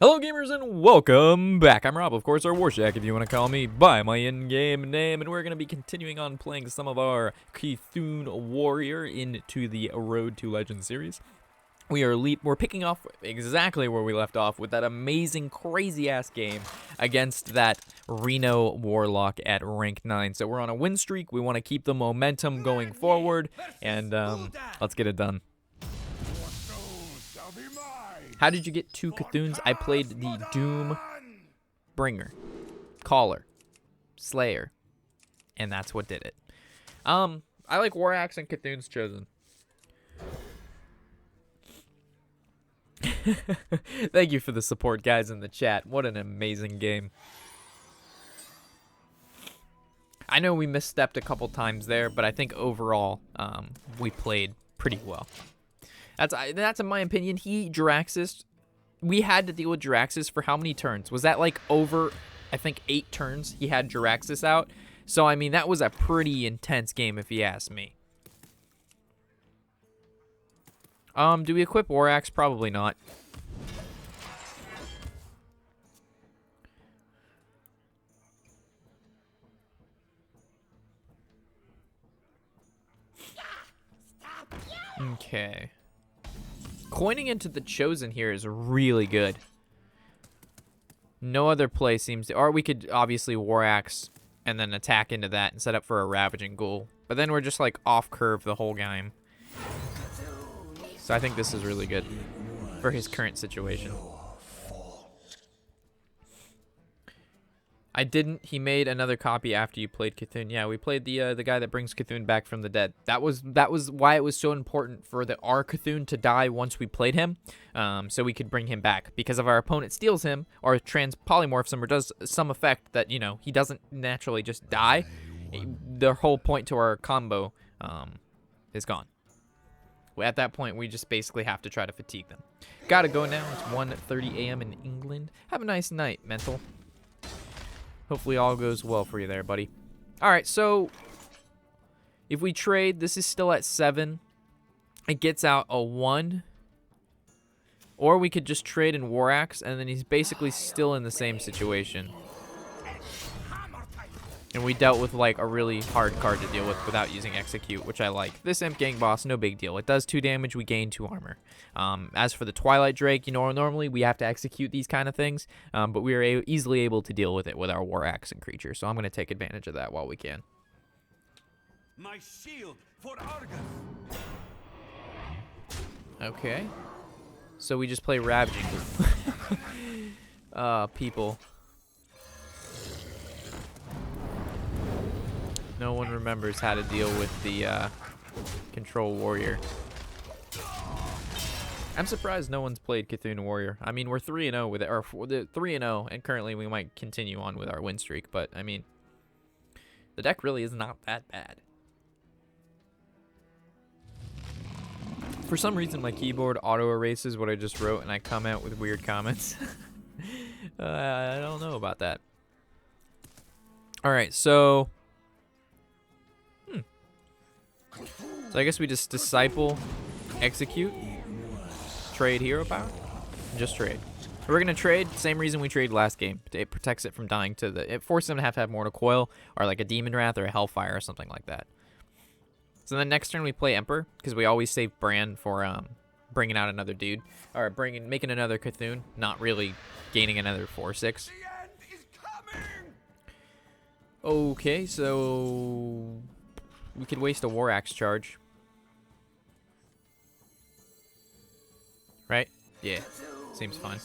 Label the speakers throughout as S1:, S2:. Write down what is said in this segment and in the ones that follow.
S1: Hello gamers and welcome back. I'm Rob, of course, or Warshack if you want to call me by my in-game name, and we're going to be continuing on playing some of our Cthulhu Warrior into the Road to Legend series. We're picking off exactly where we left off with that amazing, crazy-ass game against that Reno Warlock at rank 9. So we're on a win streak. We want to keep the momentum going forward, and let's get it done. How did you get 2 Cthuns? I played the Doom Bringer, Caller, Slayer, and that's what did it. I like War Axe and Cthulhu's Chosen. Thank you for the support, guys, in the chat. What an amazing game. I know we misstepped a couple times there, but I think overall we played pretty well. That's in my opinion. Jiraxis, we had to deal with Jiraxis for how many turns? Was that like over, I think, 8 turns he had Jiraxis out? So, I mean, that was a pretty intense game if you ask me. Do we equip War Axe? Probably not. Okay. Coining into the Chosen here is really good. No other play seems to... Or we could obviously War Axe and then attack into that and set up for a Ravaging Ghoul. But then we're just like off curve the whole game. So I think this is really good for his current situation. He made another copy after you played Cthulhu. Yeah, we played the guy that brings Cthulhu back from the dead. That was why it was so important for our Cthulhu to die once we played him, so we could bring him back. Because if our opponent steals him or polymorphs him or does some effect that, you know, he doesn't naturally just die, the whole point to our combo is gone. At that point, we just basically have to try to fatigue them. Gotta go now. It's 1:30 a.m. in England. Have a nice night, Mental. Hopefully all goes well for you there, buddy. All right, so if we trade, this is still at 7. It gets out a 1. Or we could just trade in War Axe, and then he's basically still in the same situation. And we dealt with like a really hard card to deal with without using Execute, which I like. This Imp Gang Boss, no big deal. It does 2 damage, we gain 2 armor. As for the Twilight Drake, you know, normally we have to execute these kind of things, but we are easily able to deal with it with our War Axe and creature. So I'm going to take advantage of that while we can.
S2: My shield for Argus.
S1: Okay. So we just play Ravaging. People. No one remembers how to deal with the Control Warrior. I'm surprised no one's played Cthulhu Warrior. I mean, we're 3-0 with it, or 3-0, and currently we might continue on with our win streak. But I mean, the deck really is not that bad. For some reason, my keyboard auto erases what I just wrote, and I come out with weird comments. I don't know about that. All right, so. So I guess we just Disciple, Execute, trade Hero Power, just trade. We're going to trade, same reason we traded last game. It protects it from dying to it forces them to have Mortal Coil, or like a Demon Wrath, or a Hellfire, or something like that. So then next turn we play Emperor, because we always save Bran for bringing out another dude, or making another Cthulhu, not really gaining another 4/6. Okay, so we could waste a War Axe charge. Right? Yeah. Seems fine.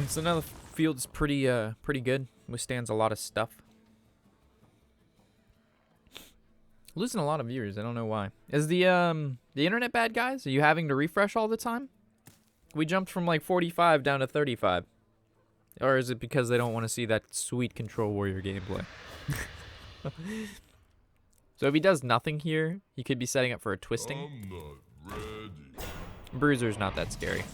S1: So now the field's pretty good. Withstands a lot of stuff. Losing a lot of viewers. I don't know why. Is the internet bad, guys? Are you having to refresh all the time? We jumped from like 45 down to 35. Or is it because they don't want to see that sweet Control Warrior gameplay? So if he does nothing here, he could be setting up for a twisting. Bruiser's not that scary.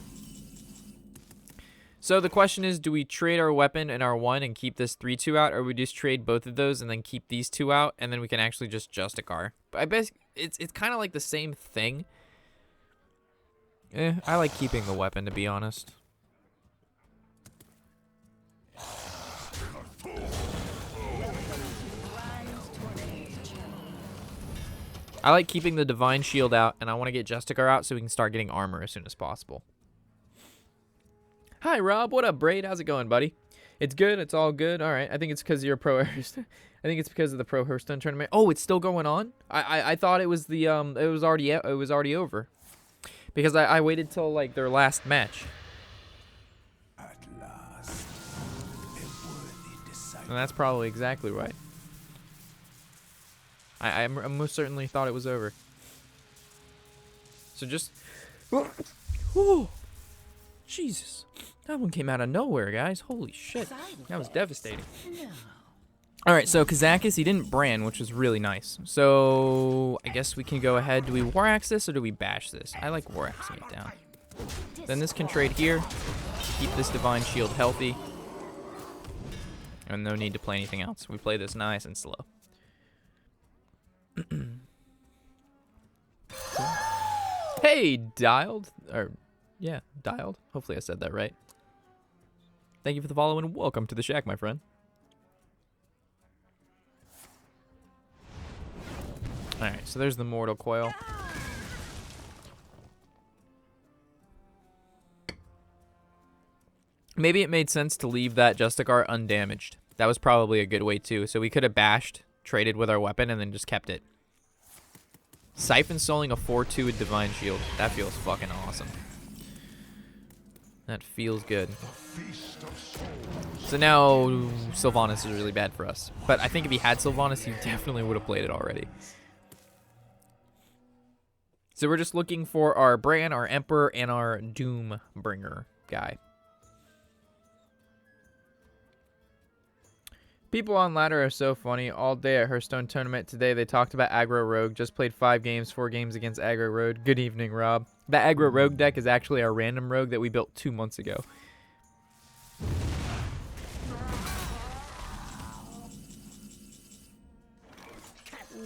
S1: So the question is, do we trade our weapon and our 1 and keep this 3/2 out, or we just trade both of those and then keep these 2 out, and then we can actually just Justicar? But I bet it's kind of like the same thing. I like keeping the weapon, to be honest. I like keeping the Divine Shield out, and I want to get Justicar out so we can start getting armor as soon as possible. Hi, Rob. What up, Braid? How's it going, buddy? It's good. It's all good. All right. I think it's because you're a pro Hearthstone. I think it's because of the pro Hearthstone tournament. Oh, it's still going on? I thought it was the it was already over. Because I waited till like their last match.
S2: At last, a worthy disciple.
S1: And that's probably exactly right. I most certainly thought it was over. So just... Whoa! Jesus. That one came out of nowhere, guys. Holy shit. That was devastating. Alright, so Kazakis, he didn't brand, which was really nice. So, I guess we can go ahead. Do we War Axe this, or do we bash this? I like War Axing it down. Then this can trade here. Keep this Divine Shield healthy. And no need to play anything else. We play this nice and slow. Hey, Dialed. Or, yeah, Dialed. Hopefully I said that right. Thank you for the follow and welcome to the shack, my friend. Alright, so there's the Mortal Coil. Maybe it made sense to leave that Justicar undamaged. That was probably a good way too. So we could have bashed, traded with our weapon, and then just kept it. Siphon Souling a 4-2 with Divine Shield. That feels fucking awesome. That feels good. So now Sylvanas is really bad for us. But I think if he had Sylvanas, he definitely would have played it already. So we're just looking for our Bran, our Emperor, and our Doombringer guy. People on ladder are so funny. All day at Hearthstone tournament today, they talked about aggro rogue. Just played 5 games, 4 games against aggro rogue. Good evening, Rob. That aggro rogue deck is actually our random rogue that we built 2 months ago.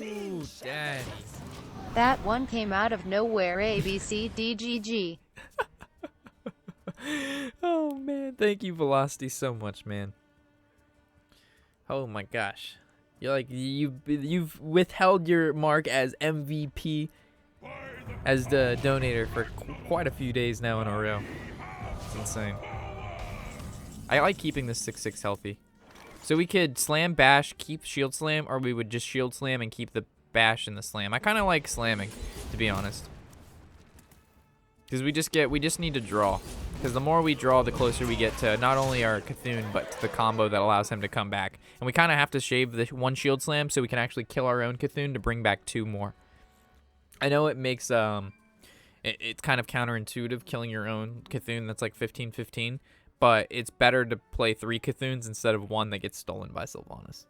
S1: Ooh, daddy.
S3: That one came out of nowhere. ABCDGG.
S1: Oh man, thank you, Velocity, so much, man. Oh my gosh, you're like you've withheld your mark as MVP, as the donator for quite a few days now in a row. It's insane. I like keeping this 6/6 healthy, so we could slam bash, keep shield slam, or we would just shield slam and keep the bash and the slam. I kind of like slamming, to be honest, because we just need to draw. Because the more we draw, the closer we get to not only our Cthulhu, but to the combo that allows him to come back. And we kind of have to shave the 1 shield slam so we can actually kill our own Cthulhu to bring back 2 more. I know it makes it's kind of counterintuitive killing your own Cthulhu that's like 15/15, but it's better to play 3 Cthulhus instead of 1 that gets stolen by Sylvanas.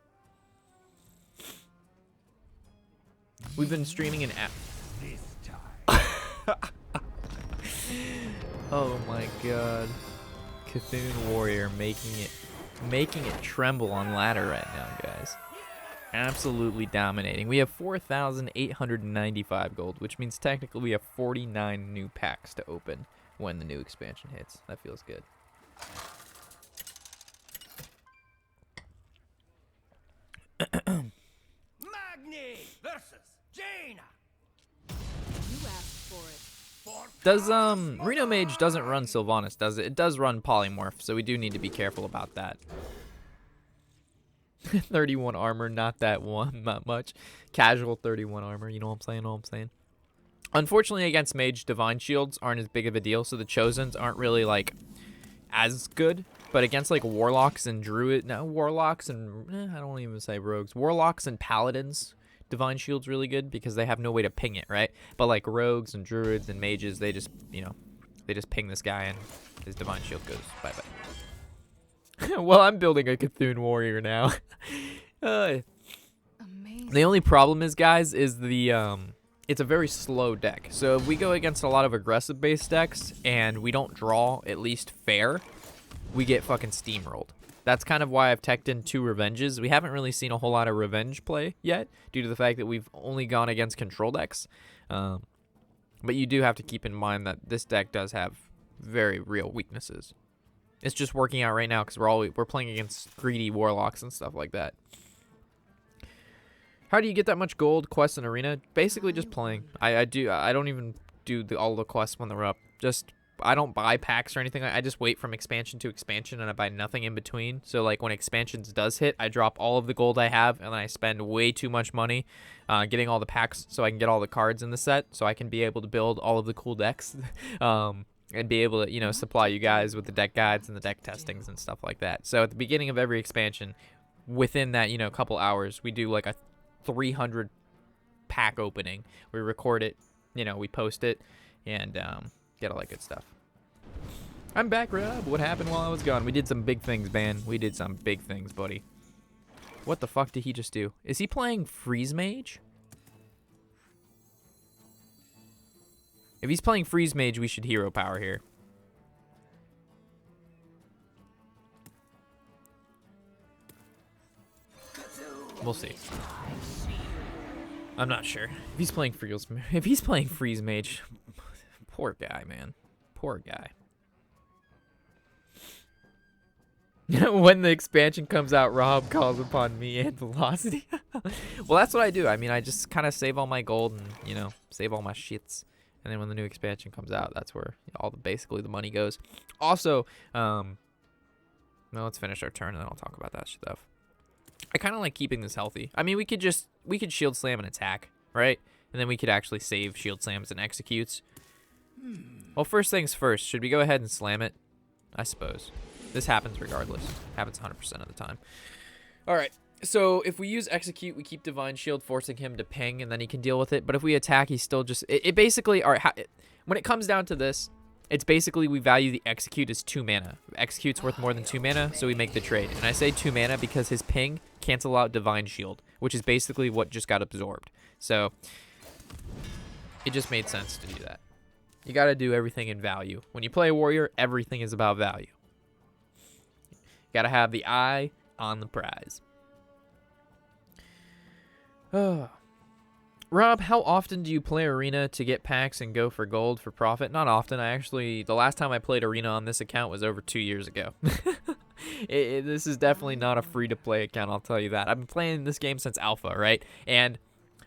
S1: We've been streaming an app. Oh my god. Cthulhu Warrior making it tremble on ladder right now, guys. Absolutely dominating. We have 4,895 gold, which means technically we have 49 new packs to open when the new expansion hits. That feels good.
S2: Magni versus Jaina.
S4: You asked for it.
S1: Does Reno Mage doesn't run Sylvanas, does it? It does run Polymorph, so we do need to be careful about that. 31 armor, not much. Casual 31 armor, you know what I'm saying? Unfortunately, against Mage, Divine Shields aren't as big of a deal, so the Chosens aren't really, like, as good. But against, like, Warlocks and Druid... No, Warlocks and... I don't even say Rogues. Warlocks and Paladins, Divine Shield's really good because they have no way to ping it, right? But, like, Rogues and Druids and Mages, they just, you know, they just ping this guy and his Divine Shield goes bye-bye. Well, I'm building a Cthulhu Warrior now.
S4: Amazing.
S1: The only problem is, guys, is the... it's a very slow deck. So if we go against a lot of aggressive base decks and we don't draw at least fair, we get fucking steamrolled. That's kind of why I've teched in 2 Revenges. We haven't really seen a whole lot of Revenge play yet due to the fact that we've only gone against control decks. But you do have to keep in mind that this deck does have very real weaknesses. It's just working out right now because we're playing against greedy warlocks and stuff like that. How do you get that much gold, quests, and arena? Basically just playing. I don't even do all the quests when they're up. I don't buy packs or anything. I just wait from expansion to expansion, and I buy nothing in between. So like when expansions does hit, I drop all of the gold I have, and then I spend way too much money getting all the packs so I can get all the cards in the set, so I can be able to build all of the cool decks. And be able to, you know, supply you guys with the deck guides and the deck testings and stuff like that. So at the beginning of every expansion, within that, you know, couple hours, we do like a 300 pack opening. We record it, you know, we post it, and get all that good stuff. I'm back, Rob. What happened while I was gone? We did some big things, man. We did some big things, buddy. What the fuck did he just do? Is he playing Freeze Mage? If he's playing Freeze Mage, we should hero power here. We'll see. I'm not sure. If he's playing Freeze Mage, poor guy, man. Poor guy. When the expansion comes out, Rob calls upon me and Velocity. Well, that's what I do. I mean, I just kind of save all my gold and, you know, save all my shits. And then when the new expansion comes out, that's where basically the money goes. Also, well, let's finish our turn and then I'll talk about that stuff. I kind of like keeping this healthy. I mean, we could shield slam and attack, right? And then we could actually save shield slams and executes. Well, first things first, should we go ahead and slam it? I suppose. This happens regardless. Happens 100% of the time. All right. So if we use execute, we keep divine shield, forcing him to ping, and then he can deal with it. But if we attack, he's still just it basically. All right, when it comes down to this, it's basically we value the execute as 2 mana. Execute's worth more than 2 mana, so we make the trade. And I say 2 mana because his ping cancel out divine shield, which is basically what just got absorbed. So it just made sense to do that. You got to do everything in value. When you play a warrior, everything is about value. You got to have the eye on the prize. Rob, how often do you play Arena to get packs and go for gold for profit? Not often. The last time I played Arena on this account was over 2 years ago. This is definitely not a free-to-play account, I'll tell you that. I've been playing this game since Alpha, right? And,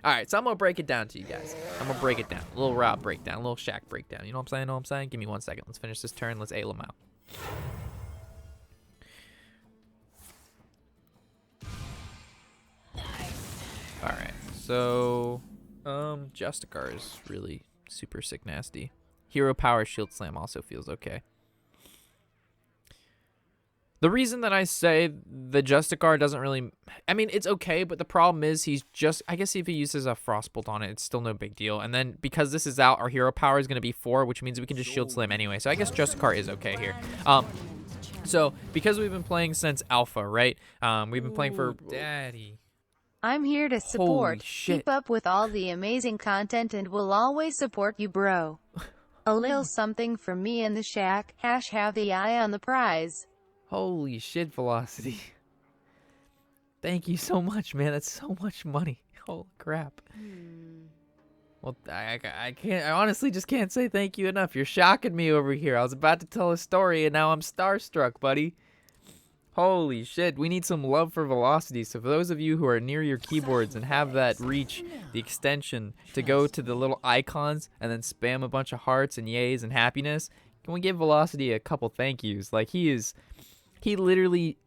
S1: alright, so I'm going to break it down to you guys. I'm going to break it down. A little Rob breakdown, a little Shack breakdown. You know what I'm saying? Give me 1 second. Let's finish this turn. Let's A-Lam out. Alright, so Justicar is really super sick nasty. Hero power shield slam also feels okay. The reason that I say the Justicar doesn't really, I mean, it's okay, but the problem is I guess if he uses a Frostbolt on it, it's still no big deal. And then because this is out, our hero power is going to be 4, which means we can just shield slam anyway. So I guess Justicar is okay here. So because we've been playing since Alpha, right? We've been playing for Daddy.
S3: I'm here to support.
S1: Shit.
S3: Keep up with all the amazing content and we'll always support you, bro. A little something from me and the Shack. # have the eye on the prize.
S1: Holy shit, Velocity. Thank you so much, man. That's so much money. Holy crap. Well, I honestly just can't say thank you enough. You're shocking me over here. I was about to tell a story and now I'm starstruck, buddy. Holy shit, we need some love for Velocity. So for those of you who are near your keyboards and have that reach, the extension to go to the little icons and then spam a bunch of hearts and yays and happiness, can we give Velocity a couple thank yous? Like he literally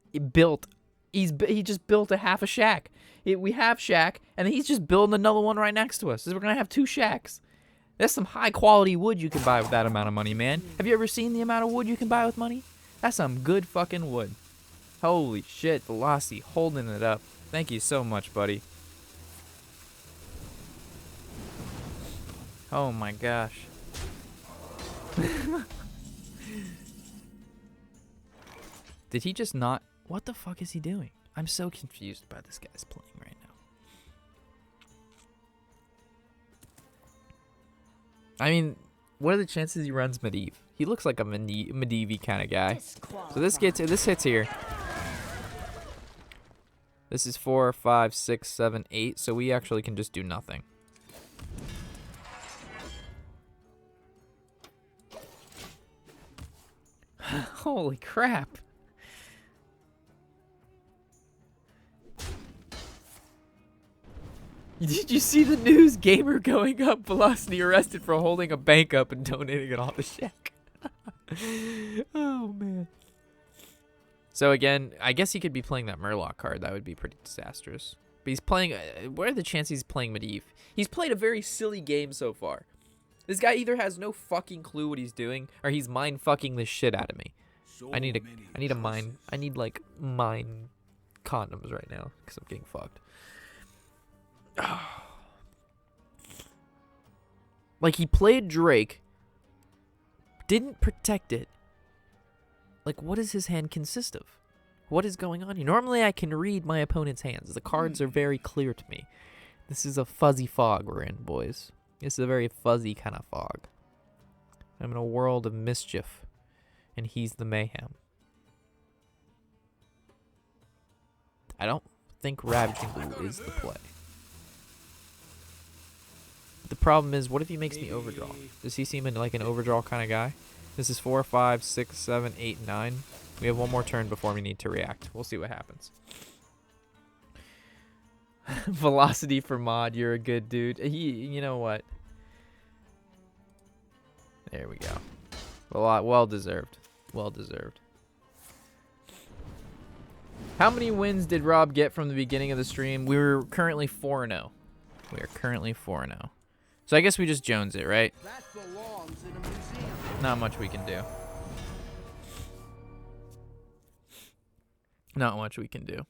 S1: he just built a half a shack. We have Shack and he's just building another one right next to us. So we're going to have 2 shacks. That's some high quality wood you can buy with that amount of money, man. Have you ever seen the amount of wood you can buy with money? That's some good fucking wood. Holy shit, Velocity holding it up. Thank you so much, buddy. Oh my gosh. Did he just not? What the fuck is he doing? I'm so confused by this guy's playing right now. I mean, what are the chances he runs Medivh? He looks like a Medivh kind of guy. So this hits here. This is 4, 5, 6, 7, 8. So we actually can just do nothing. Holy crap. Did you see the news? Gamer going up, Velocity arrested for holding a bank up and donating it all to Shack. Oh, man. So again, I guess he could be playing that Murloc card. That would be pretty disastrous. But he's playing... what are the chances he's playing Medivh? He's played a very silly game so far. This guy either has no fucking clue what he's doing, or he's mind fucking the shit out of me. I need like mine condoms right now because I'm getting fucked. Like, he played Drake, didn't protect it. Like, what does his hand consist of? What is going on here? Normally I can read my opponent's hands. The cards are very clear to me. This is a fuzzy fog we're in, boys. This is a very fuzzy kind of fog. I'm in a world of mischief, and he's the mayhem. I don't think Ravaging Glue is the play. The problem is, what if he makes me overdraw? Does he seem like an overdraw kind of guy? This is 4, 5, 6, 7, 8, 9. We have one more turn before we need to react. We'll see what happens. Velocity for mod, you're a good dude. You know what? There we go. Well deserved. Well deserved. How many wins did Rob get from the beginning of the stream? We were currently 4-0. We are currently 4-0. So I guess we just Jones it, right?
S2: That belongs in a museum.
S1: Not much we can do. Not much we can do.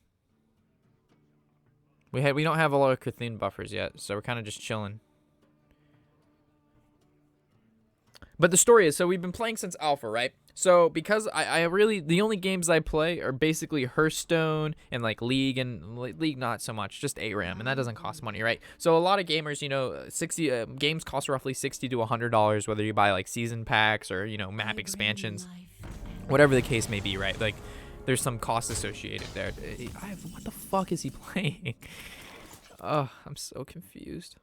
S1: We don't have a lot of Cthulhu buffers yet, so we're kind of just chilling. But the story is, so we've been playing since Alpha, right? So because I really, the only games I play are basically Hearthstone and like League, and League not so much, just ARAM, and that doesn't cost money, right? So a lot of gamers, you know, 60 games cost roughly $60 to $100, whether you buy like season packs or, you know, map expansions, whatever the case may be, right? Like there's some cost associated there. What the fuck is he playing? Oh, I'm so confused.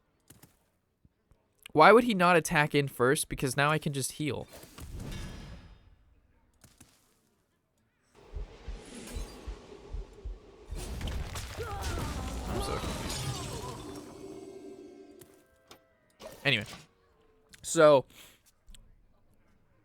S1: Why would he not attack in first? Because now I can just heal. I'm so confused. Anyway. So...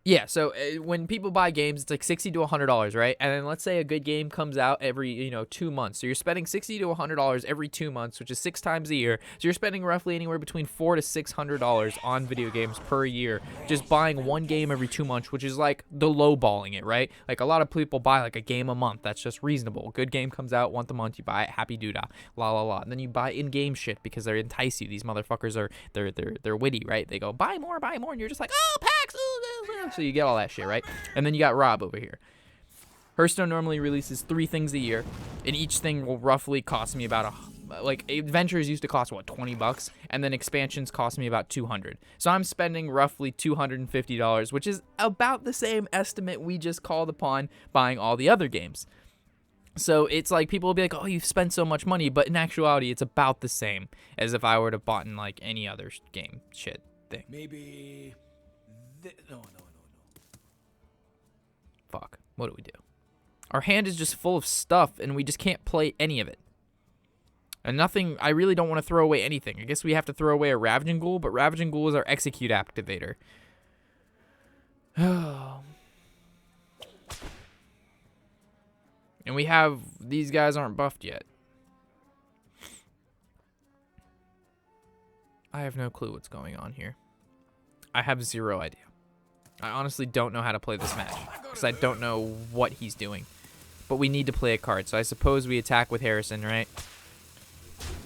S1: yeah, so when people buy games, it's like $60 to $100, right? And then let's say a good game comes out every, 2 months. So you're spending $60 to $100 every 2 months, which is 6 times a year. So you're spending roughly anywhere between $400 to $600 on video games per year, just buying one game every 2 months, which is like the lowballing it, right? Like a lot of people buy like a game a month. That's just reasonable. Good game comes out once a month, you buy it, happy doodah, la la la. And then you buy in-game shit because they entice you. These motherfuckers are they're witty, right? They go buy more, and you're just like, oh, packs. So you get all that shit, right? And then you got Rob over here. Hearthstone normally releases 3 things a year, and each thing will roughly cost me about like adventures used to cost what, $20, and then expansions cost me about $200. So I'm spending roughly $250, which is about the same estimate we just called upon buying all the other games. So it's like people will be like, "Oh, you've spent so much money," but in actuality, it's about the same as if I were to bought in like any other game shit thing.
S2: Maybe... no.
S1: Fuck. What do we do? Our hand is just full of stuff, and we just can't play any of it. And nothing... I really don't want to throw away anything. I guess we have to throw away a Ravaging Ghoul, but Ravaging Ghoul is our execute activator. And we have... these guys aren't buffed yet. I have no clue what's going on here. I have zero idea. I honestly don't know how to play this match because I don't know what he's doing. But we need to play a card, so I suppose we attack with Harrison, right?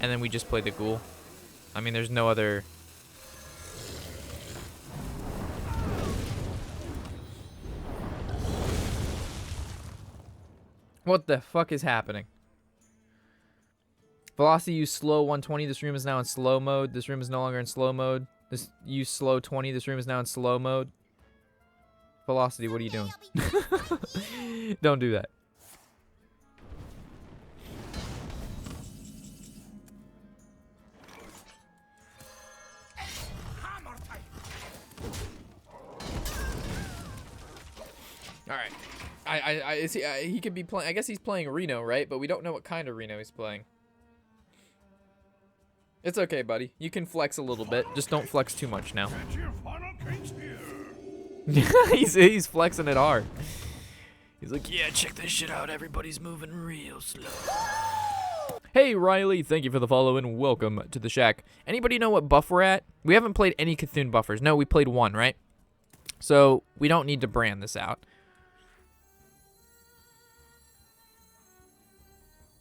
S1: And then we just play the Ghoul. I mean, there's no other... What the fuck is happening? Velocity used slow 120. This room is now in slow mode. This room is no longer in slow mode. This use slow 20. This room is now in slow mode. Velocity, what are you doing? Don't do that. All right. He could be playing. I guess he's playing Reno, right? But we don't know what kind of Reno he's playing. It's okay, buddy. You can flex a little bit. Just don't flex too much now. he's flexing it hard. He's like, yeah, check this shit out. Everybody's moving real slow. Hey, Riley. Thank you for the follow and welcome to the shack. Anybody know what buff we're at? We haven't played any Cthulhu buffers. No, we played one, right? So we don't need to brand this out.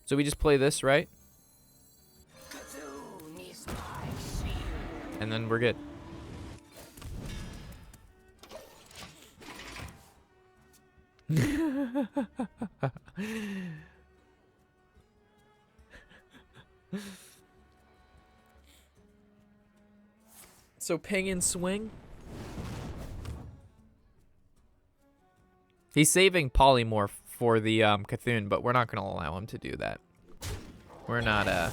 S1: So we just play this, right? And then we're good. So ping and swing. He's saving polymorph for the Cthulhu, but we're not gonna allow him to do that. We're not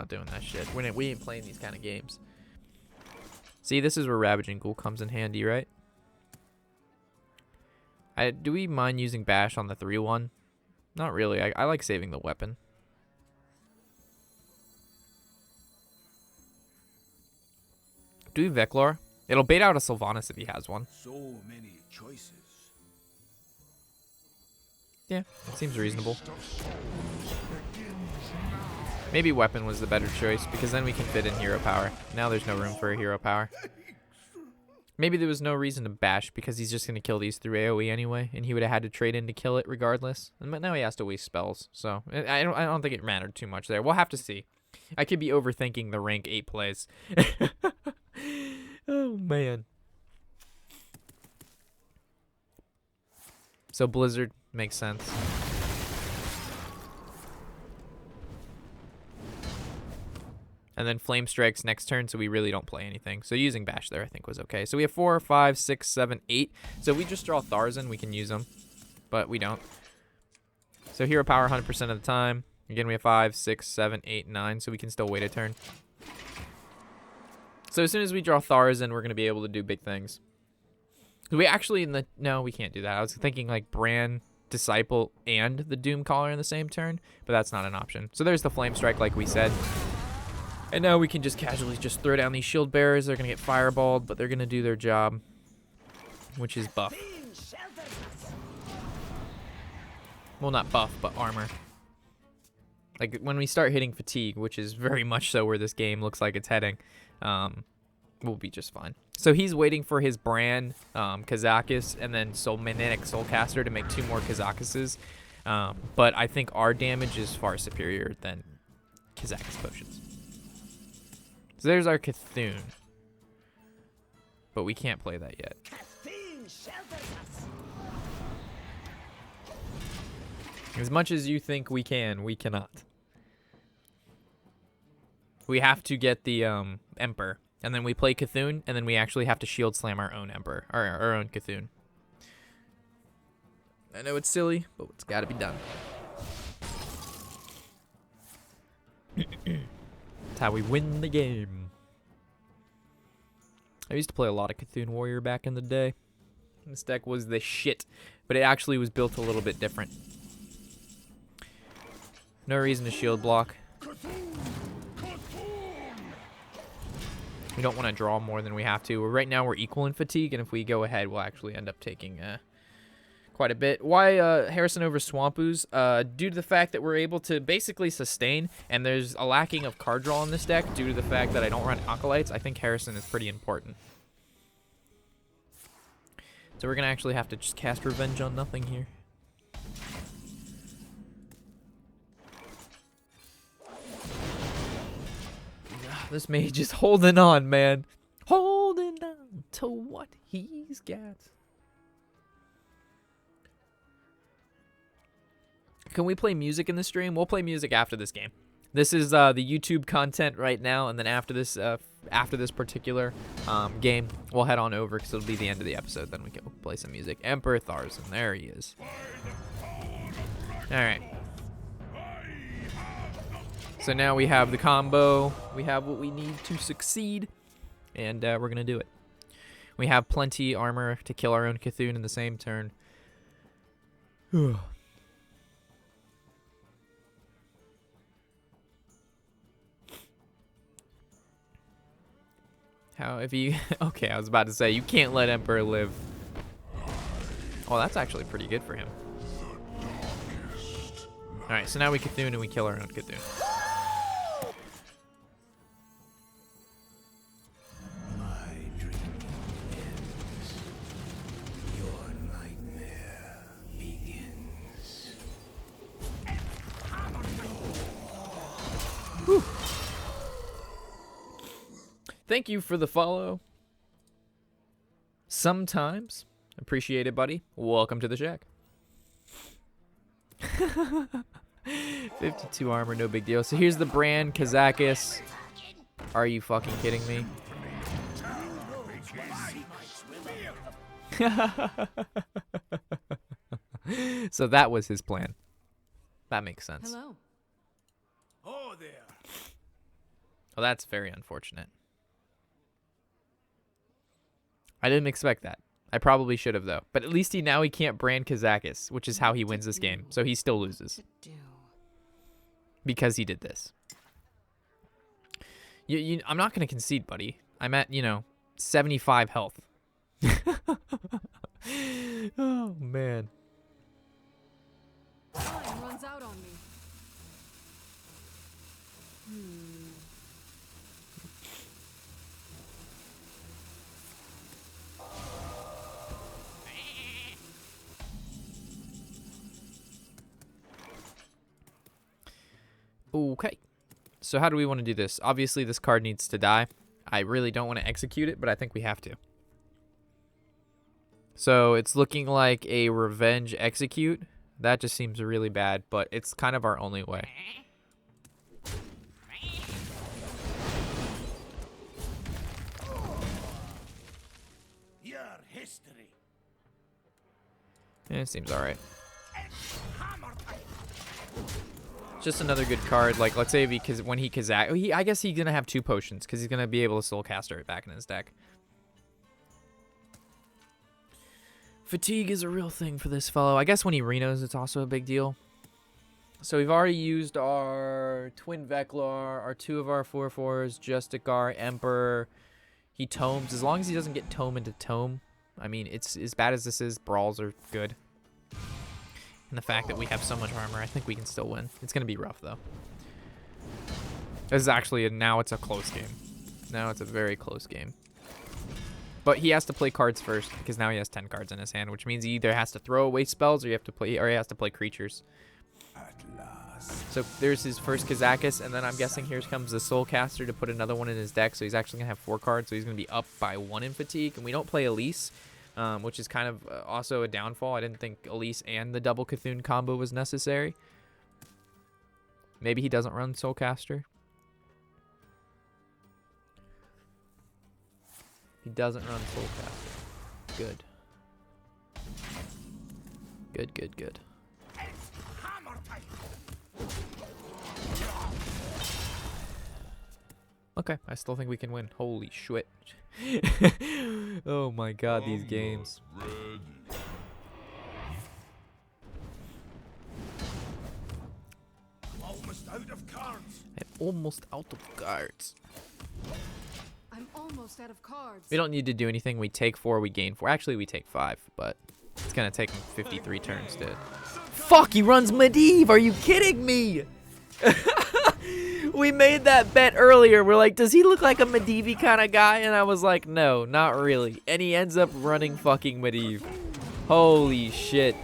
S1: doing that shit. We ain't playing these kind of games. See, this is where Ravaging Ghoul comes in handy, right? Do we mind using Bash on the 3-1? Not really. I like saving the weapon. Do we Veclor? It'll bait out a Sylvanas if he has one.
S2: So many choices.
S1: Yeah, seems reasonable. Maybe weapon was the better choice, because then we can fit in hero power. Now there's no room for a hero power. Maybe there was no reason to bash, because he's just going to kill these through AoE anyway, and he would have had to trade in to kill it regardless. But now he has to waste spells, so I don't think it mattered too much there. We'll have to see. I could be overthinking the rank 8 plays. Oh, man. So Blizzard makes sense. And then Flame Strikes next turn, so we really don't play anything. So using Bash there, I think, was okay. So we have 4, 5, 6, 7, 8. So if we just draw Tharzan, we can use them. But we don't. So hero power 100% of the time. Again, we have 5, 6, 7, 8, 9. So we can still wait a turn. So as soon as we draw Tharzan, we're going to be able to do big things. We actually, no, we can't do that. I was thinking like Bran, Disciple, and the Doom Caller in the same turn. But that's not an option. So there's the Flame Strike, like we said. And now we can just casually just throw down these shield bearers. They're going to get fireballed, but they're going to do their job, which is buff. Well, not buff, but armor. Like, when we start hitting fatigue, which is very much so where this game looks like it's heading, we'll be just fine. So he's waiting for his Bran, Kazakis, and then Solmanic Soulcaster to make 2 more Kazakuses. But I think our damage is far superior than Kazakis potions. So there's our Cthulhu. But we can't play that yet. As much as you think we can, we cannot. We have to get the Emperor. And then we play Cthulhu, and then we actually have to shield slam our own Emperor. Or our own Cthulhu. I know it's silly, but it's got to be done. That's how we win the game. I used to play a lot of Cthulhu Warrior back in the day. This deck was the shit, but it actually was built a little bit different. No reason to shield block. We don't want to draw more than we have to. Right now we're equal in fatigue, and if we go ahead, we'll actually end up taking quite a bit. Why Harrison over Swampoos? Due to the fact that we're able to basically sustain, and there's a lacking of card draw in this deck due to the fact that I don't run Acolytes. I think Harrison is pretty important. So we're going to actually have to just cast Revenge on Nothing here. This mage is holding on, man. Holding on to what he's got. Can we play music in the stream? We'll play music after this game. This is the YouTube content right now, and then after this particular game, we'll head on over because it'll be the end of the episode. Then we can play some music. Emperor Tharzan, there he is. All right. So now we have the combo. We have what we need to succeed, and we're gonna do it. We have plenty armor to kill our own Cthulhu in the same turn. How if you okay, I was about to say you can't let Emperor live. Oh, that's actually pretty good for him. Alright, so now we Cthulhu and we kill our own Cthulhu.
S2: My dream ends. Your nightmare begins.
S1: Thank you for the follow. Sometimes. Appreciate it, buddy. Welcome to the shack. 52 armor, no big deal. So here's the brand, Kazakis. Are you fucking kidding me? So that was his plan. That makes sense.
S4: Hello.
S2: Oh, there.
S1: Well, that's very unfortunate. I didn't expect that. I probably should have, though. But at least he can't brand Kazakis, which is how he wins this game. So he still loses. Because he did this. I'm not going to concede, buddy. I'm at, 75 health. Oh, man.
S4: Time runs out on me.
S1: Okay. So how do we want to do this? Obviously, this card needs to die. I really don't want to execute it, but I think we have to. So it's looking like a revenge execute. That just seems really bad, but it's kind of our only way.
S2: Your history.
S1: Yeah, it seems alright. Just another good card. Like, let's say because when he Kazak, I guess he's gonna have 2 potions because he's gonna be able to soul caster it back in his deck. Fatigue is a real thing for this fellow. I guess when he Renos, it's also a big deal. So we've already used our Twin Veklar, our 2 of our 4/4s, Justicar, Emperor. He tomes. As long as he doesn't get tome into tome. I mean, it's as bad as this is, brawls are good. And the fact that we have so much armor, I think we can still win. It's going to be rough, though. This is actually, now it's a close game. Now it's a very close game. But he has to play cards first, because now he has 10 cards in his hand, which means he either has to throw away spells, or he has to play creatures.
S2: At last.
S1: So there's his first Kazakis, and then I'm guessing here comes the Soulcaster to put another one in his deck, so he's actually going to have 4 cards, so he's going to be up by 1 in fatigue. And we don't play Elise. Which is kind of also a downfall. I didn't think Elise and the double Cthulhu combo was necessary. Maybe he doesn't run Soulcaster. He doesn't run Soulcaster. Good. Good, good, good. Okay, I still think we can win. Holy shit. Oh my god, these games.
S2: I'm almost out of cards.
S1: I'm almost out of cards.
S4: I'm almost out of cards.
S1: We don't need to do anything. We take 4, we gain 4. Actually, we take 5, but it's gonna take him 53 turns to... Fuck, he runs Medivh! Are you kidding me? We made that bet earlier. We're like, does he look like a Medivh kind of guy? And I was like, no, not really. And he ends up running fucking Medivh. Holy shit.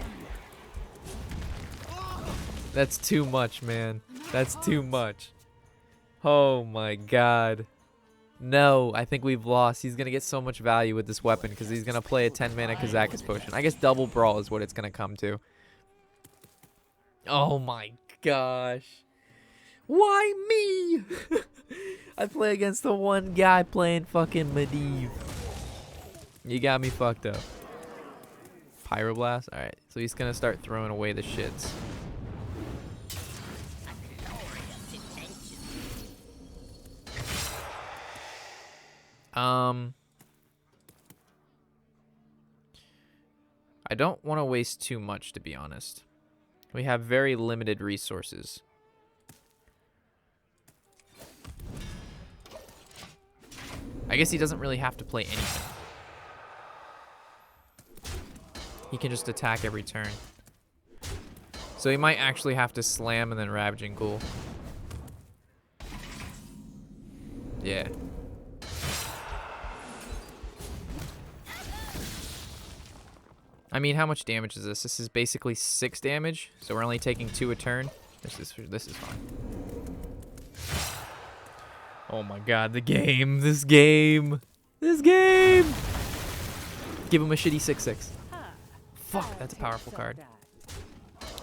S1: That's too much, man. That's too much. Oh my god. No, I think we've lost. He's going to get so much value with this weapon because he's going to play a 10-mana Kazakis potion. I guess double brawl is what it's going to come to. Oh my gosh. Why me? I play against the one guy playing fucking Medivh. You got me fucked up. Pyroblast? Alright, so he's gonna start throwing away the shits. I don't want to waste too much, to be honest. We have very limited resources. I guess he doesn't really have to play anything. He can just attack every turn. So he might actually have to slam and then Ravaging Ghoul. Yeah. I mean, how much damage is this? This is basically 6 damage, so we're only taking 2 a turn. This is fine. Oh my god, the game. This game. This game. Give him a shitty 6/6. Fuck, that's a powerful card.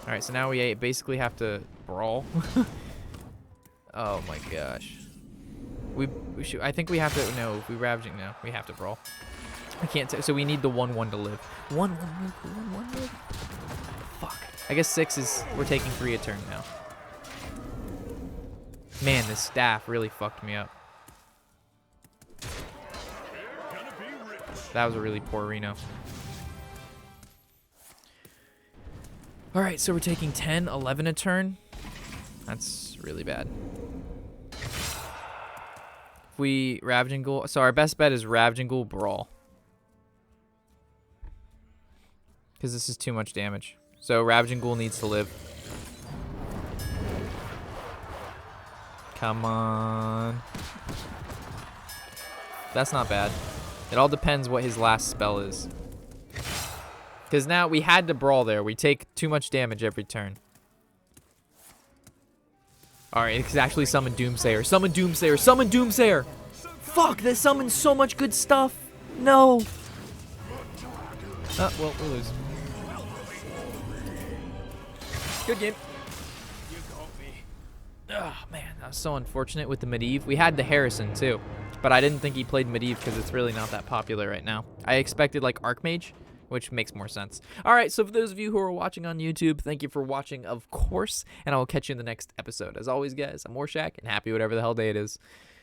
S1: Alright, so now we basically have to brawl. Oh my gosh. We should, I think we have to, no, if we Ravaging now, we have to brawl. I can't, so we need the 1/1 to live. 1/1 live, 1/1 live. Fuck. I guess 6 is, we're taking 3 a turn now. Man, this staff really fucked me up. That was a really poor Reno. Alright, so we're taking 10, 11 a turn. That's really bad. If we Ravaging Ghoul, so our best bet is Ravaging Ghoul Brawl. Because this is too much damage. So Ravaging Ghoul needs to live. Come on. That's not bad. It all depends what his last spell is. Because now we had to brawl there. We take too much damage every turn. Alright, it's actually summon Doomsayer. Summon Doomsayer. Summon Doomsayer. Fuck, that summons so much good stuff. No. Oh, well, we lose. Good game. Oh, man, that was so unfortunate with the Medivh. We had the Harrison, too. But I didn't think he played Medivh because it's really not that popular right now. I expected, like, Archmage, which makes more sense. All right, so for those of you who are watching on YouTube, thank you for watching, of course, and I will catch you in the next episode. As always, guys, I'm Warshack, and happy whatever the hell day it is.